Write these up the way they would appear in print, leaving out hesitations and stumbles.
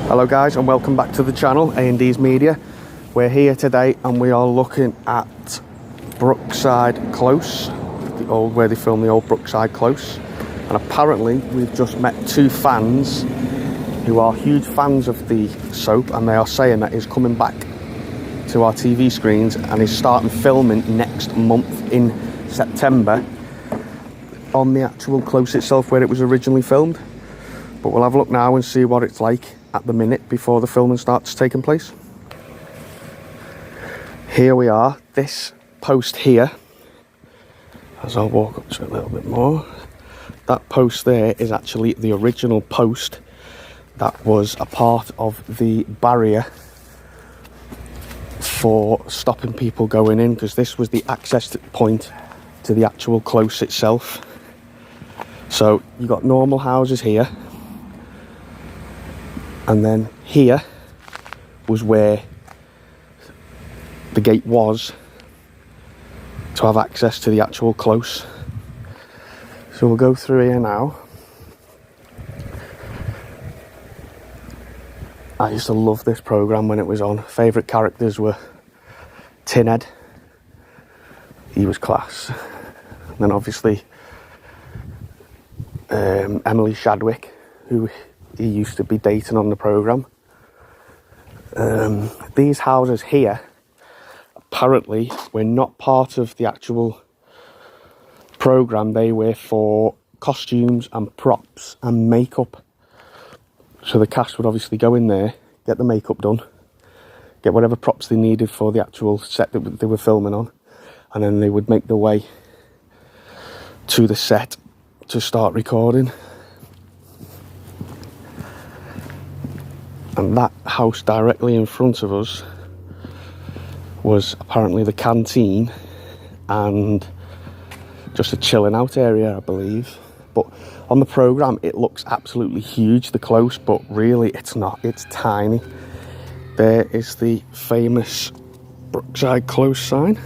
Hello guys, and welcome back to the channel, A&D's Media. We're here today and we are looking at Brookside Close, where they filmed the old Brookside Close. And apparently we've just met two fans who are huge fans of the soap, and they are saying that it's coming back to our TV screens and is starting filming next month in September on the actual close itself where it was originally filmed. But we'll have a look now and see what it's like at the minute before the filming starts taking place. Here we are, this post here, as I'll walk up to it a little bit more, that post there is actually the original post that was a part of the barrier for stopping people going in, because this was the access point to the actual close itself. So you got normal houses here, and then here was where the gate was to have access to the actual close. So we'll go through here now. I used to love this programme when it was on. Favourite characters were Tinhead. He was class. And then obviously Emily Shadwick, who he used to be dating on the programme. These houses here apparently were not part of the actual programme. They were for costumes and props and makeup. So the cast would obviously go in there, get the makeup done, get whatever props they needed for the actual set that they were filming on, and then they would make their way to the set to start recording. And that house directly in front of us was apparently the canteen and just a chilling out area, I believe. But on the programme it looks absolutely huge, the close, but really it's not, it's tiny. There is the famous Brookside Close sign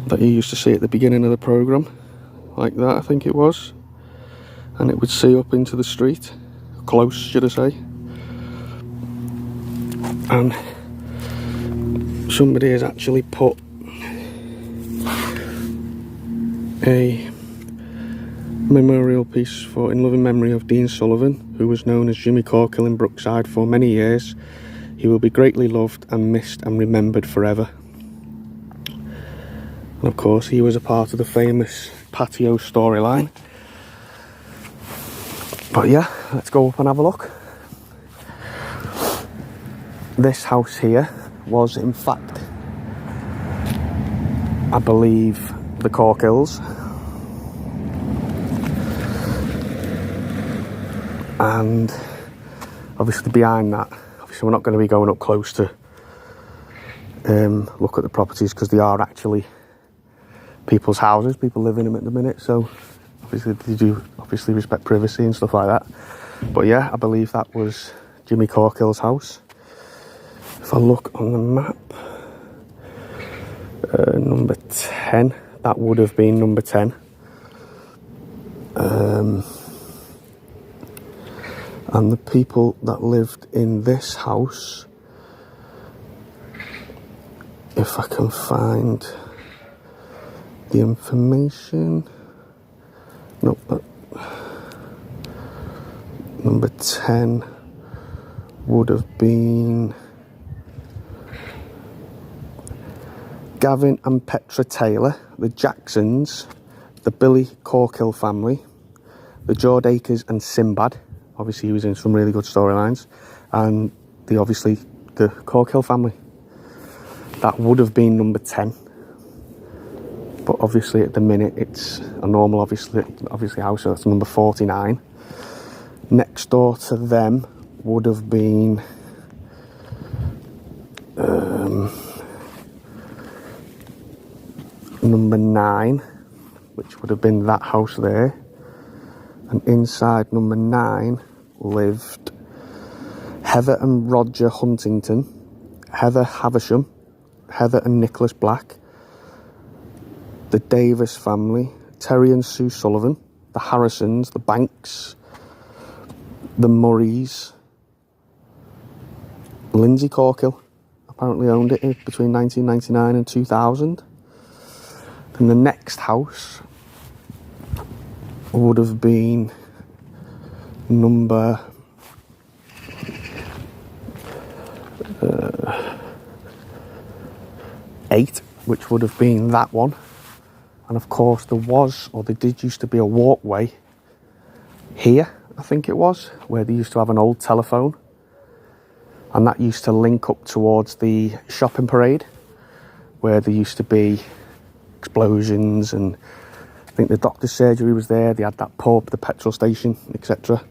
that you used to see at the beginning of the programme, like that I think it was, and it would see up into the street, close should I say. And somebody has actually put a memorial piece for in loving memory of Dean Sullivan, who was known as Jimmy Corkill in Brookside for many years. He will be greatly loved and missed and remembered forever. And of course he was a part of the famous patio storyline. But yeah, let's go up and have a look. This house here was in fact, I believe, the Corkills. And obviously behind that, obviously we're not going to be going up close to look at the properties, because they are actually people's houses, people live in them at the minute, so obviously they do obviously respect privacy and stuff like that. But yeah, I believe that was Jimmy Corkill's house. If I look on the map, number 10, that would have been number 10. And the people that lived in this house, if I can find the information, nope, number 10 would have been Gavin and Petra Taylor, the Jacksons, the Billy Corkill family, the Jordakers and Sinbad. Obviously he was in some really good storylines. And the Corkill family. That would have been number 10. But obviously at the minute it's a normal obviously house, so that's number 49. Next door to them would have been number 9, which would have been that house there. And inside number 9 lived Heather and Roger Huntington, Heather Havisham, Heather and Nicholas Black, the Davis family, Terry and Sue Sullivan, the Harrisons, the Banks, the Murrays, Lindsay Corkill apparently owned it between 1999 and 2000. And the next house would have been number 8, which would have been that one. And of course there did used to be a walkway here, I think it was, where they used to have an old telephone, and that used to link up towards the shopping parade, where there used to be explosions, and I think the doctor's surgery was there. They had that pub, the petrol station, etc.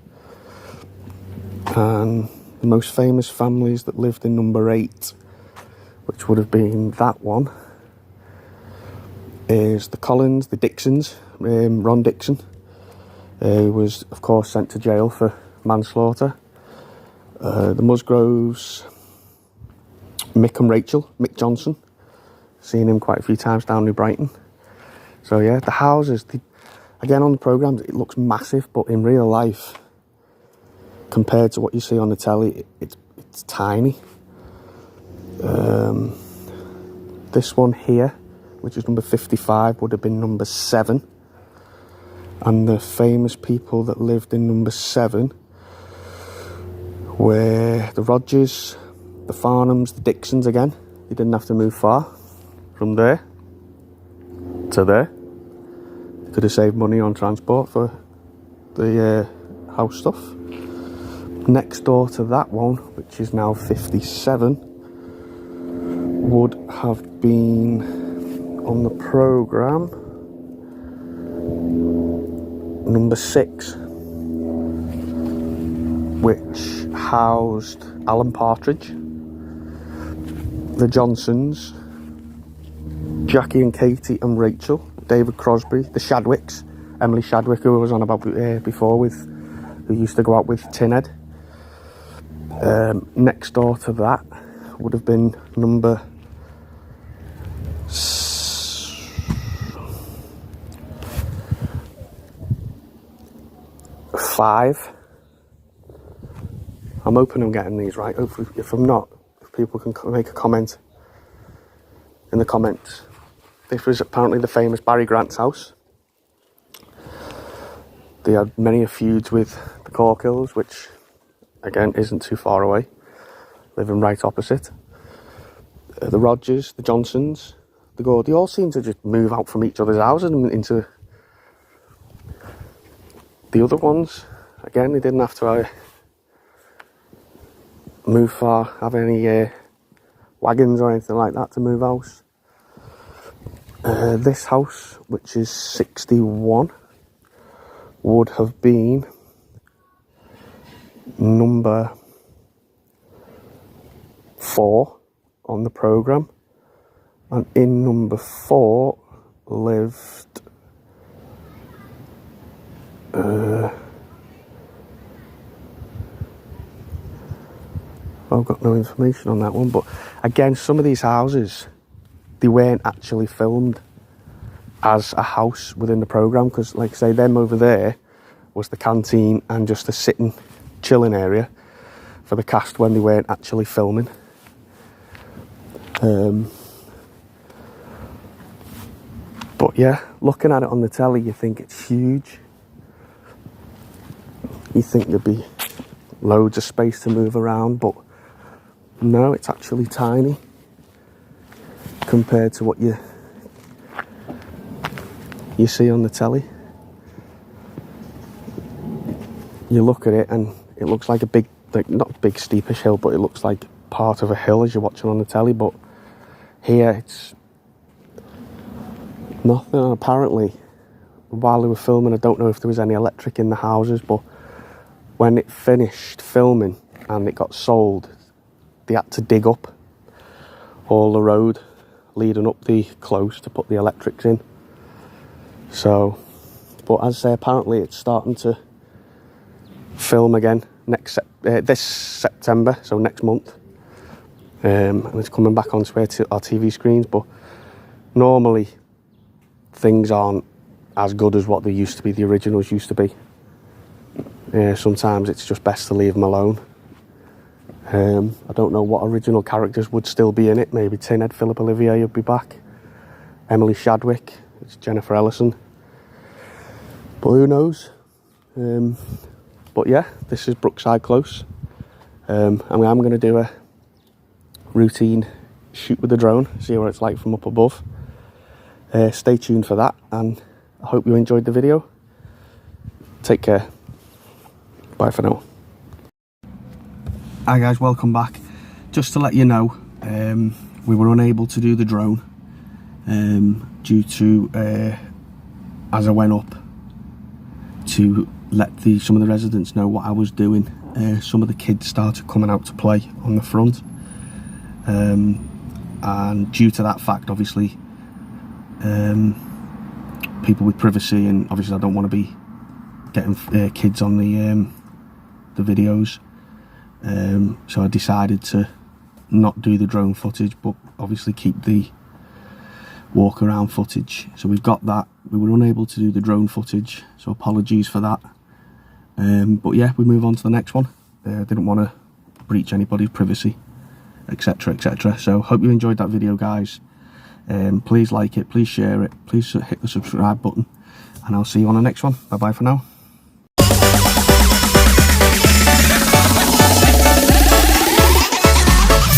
And the most famous families that lived in number 8, which would have been that one, is the Collins, the Dixons. Ron Dixon, who was of course sent to jail for manslaughter. The Musgroves, Mick Johnson, seen him quite a few times down New Brighton. So yeah, the houses, again on the programmes it looks massive, but in real life, compared to what you see on the telly, it's tiny. This one here, which is number 55, would have been number 7. And the famous people that lived in number 7 were the Rogers, the Farnhams, the Dixons again. You didn't have to move far from there to there. You could have saved money on transport for the house stuff. Next door to that one, which is now 57, would have been on the programme number 6, which housed Alan Partridge, the Johnsons, Jackie and Katie and Rachel, David Crosby, the Shadwicks, Emily Shadwick, who I was on about before, who used to go out with Tinhead. Next door to that would have been number 5. I'm hoping I'm getting these right. Hopefully, if I'm not, if people can make a comment in the comments. This was apparently the famous Barry Grant's house. They had many feuds with the Corkills, which again isn't too far away, living right opposite. The Rogers, the Johnsons, the Gordy, all seem to just move out from each other's houses and into the other ones. Again, they didn't have to move far, have any wagons or anything like that to move house. This house, which is 61, would have been number 4 on the programme, and in number 4 lived I've got no information on that one, but again, some of these houses, they weren't actually filmed as a house within the programme, because like I say, them over there was the canteen and just a sitting, chilling area for the cast when they weren't actually filming. But yeah, looking at it on the telly, you think it's huge. You think there'd be loads of space to move around, but no, it's actually tiny compared to what you see on the telly. You look at it and it looks like a big, like not big steepish hill, but it looks like part of a hill as you're watching on the telly. But here it's nothing. And apparently, while they were filming, I don't know if there was any electric in the houses, but when it finished filming and it got sold, they had to dig up all the road leading up the close to put the electrics in. So, but as I say, apparently it's starting to film again this September, so next month, and it's coming back onto our TV screens. But normally things aren't as good as what they used to be, the originals used to be. Sometimes it's just best to leave them alone. I don't know what original characters would still be in it. Maybe Tinhead Philip Olivier would be back. Emily Shadwick, it's Jennifer Ellison. But who knows? But yeah, this is Brookside Close. And I'm going to do a routine shoot with the drone, see what it's like from up above. Stay tuned for that, and I hope you enjoyed the video. Take care. Bye for now. Hi guys, welcome back. Just to let you know, we were unable to do the drone due to, as I went up to let some of the residents know what I was doing, some of the kids started coming out to play on the front, and due to that fact, obviously, people with privacy, and obviously I don't want to be getting kids on the videos, so I decided to not do the drone footage, but obviously keep the walk around footage. So we've got that. We were unable to do the drone footage, so apologies for that. But yeah, we move on to the next one. Didn't want to breach anybody's privacy, etc, etc. So hope you enjoyed that video, guys. Please like it, please share it, please hit the subscribe button, and I'll see you on the next one. Bye bye for now.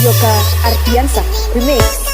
Yoka Artiansa Remix.